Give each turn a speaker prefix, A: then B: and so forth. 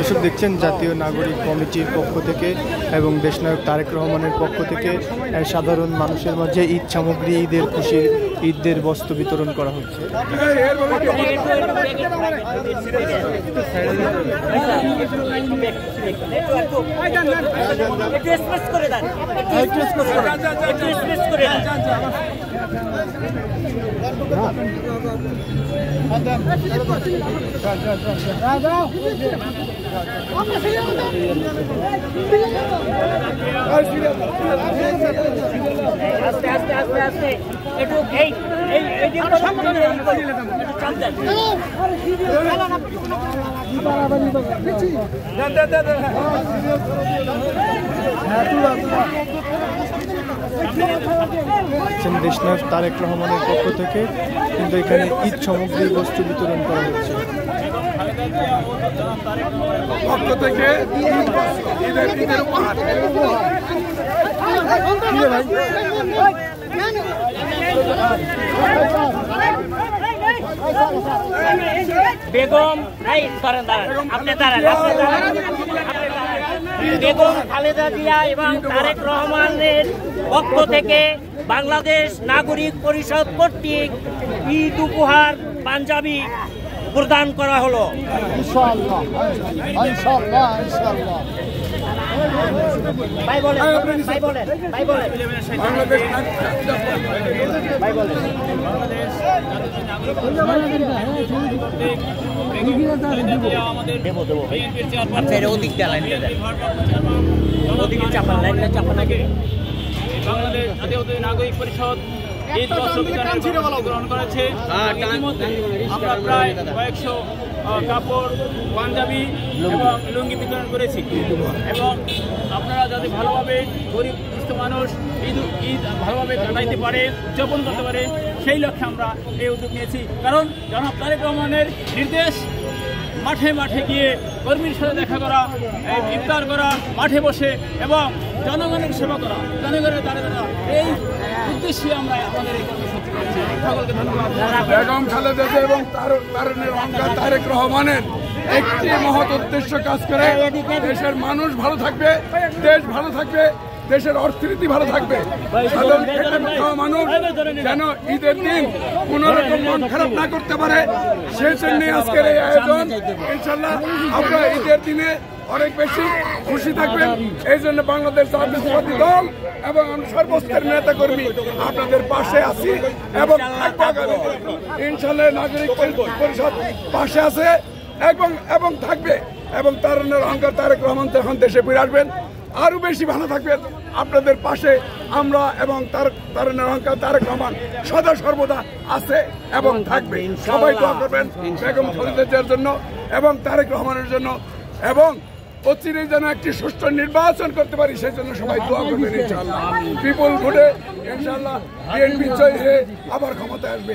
A: এসব দেখছেন জাতীয় নাগরিক কমিটির পক্ষ থেকে এবং দেশনায়ক তারেক রহমানের পক্ষ থেকে সাধারণ মানুষের মাঝে ঈদ সামগ্রী, ঈদের খুশির ঈদের বস্ত্র বিতরণ করা হচ্ছে।
B: আস্তে আস্তে আস্তে আস্তে একটু এই
A: দেশনায়ক তারেক রহমানের পক্ষ থেকে কিন্তু এখানে ঈদ সামগ্রী বস্তু বিতরণ করা হচ্ছে।
C: পক্ষ থেকে
B: বেগম বেগম খালেদা জিয়া এবং তারেক রহমানের পক্ষ থেকে বাংলাদেশ নাগরিক পরিষদ কর্তৃক ঈদ উপহার পাঞ্জাবি প্রদান করা হলো।
D: ইনশাআল্লাহ ইনশাআল্লাহ ইনশাআল্লাহ।
B: ভাই বলেন, ভাই বলেন, ভাই বলেন, ভাই বলেন। আচ্ছা, এটা ওদিক দিয়ে লাইনটা দেন, ওদিকে চাপান, লাইনটা চাপান আগে।
E: বাংলাদেশ জাতীয় নাগরিক পরিষদ ঈদ বস্ত্র গ্রহণ করেছে। ইতিমধ্যে আমরা প্রায় কয়েকশো কাপড়, পাঞ্জাবি এবং লুঙ্গি বিতরণ করেছি এবং আপনারা যাতে ভালোভাবে গরিব দুস্থ মানুষ ঈদ ভালোভাবে কাটাইতে পারে, উদযাপন করতে পারে, সেই লক্ষ্যে আমরা এই উদ্যোগ নিয়েছি। কারণ জনাব তারেক রহমানের নির্দেশ মাঠে মাঠে গিয়ে কর্মীর সাথে দেখা করা, ইফতার করা, মাঠে বসে এবং জনগণের সেবা করা, জনগণের দ্বারে করা, এই উদ্দেশ্যে আমরা আমাদের এই কর্মসূচি করছি। সকলকে ধন্যবাদ।
C: বেগম খালেদা জিয়া এবং তারেক রহমানের একটি মহৎ উদ্দেশ্য কাজ করে, দেশের মানুষ ভালো থাকবে, দেশ ভালো থাকবে, দেশের অর্থনীতি ভালো থাকবে, সাধারণ মানুষ যেন ঈদের দিন কোনো রকম মন খারাপ না করতে পারে, সেই জন্যই আজকের এই আয়োজন। ইনশাল্লাহ আপনারা ঈদের দিনে অনেক বেশি খুশি থাকবেন। এই জন্য বাংলাদেশ জাতীয়তাবাদী দল এবং সর্বস্তরের নেতা কর্মী আপনাদের পাশে আছি এবং ইনশাল্লাহ নাগরিক পরিষদ পাশে আছে এবং থাকবে। এবং তারেক রহমান যখন দেশে ফিরে আসবেন আরো বেশি ভালো থাকবেন, আপনাদের পাশে আমরা এবং তারেক রহমান সদা সর্বদা আছে এবং থাকবে। সবাই দোয়া করবেন বেগম খালেদা জিয়ার জন্য এবং তারেক রহমানের জন্য, এবং অচিরেই যেন একটি সুষ্ঠু নির্বাচন করতে পারি সেই জন্য সবাই দোয়া করবেন। ইনশাআল্লাহ বিপুল ভোটে ইনশাআল্লাহ বিএনপি জয় হয়ে আবার ক্ষমতায় আসবে।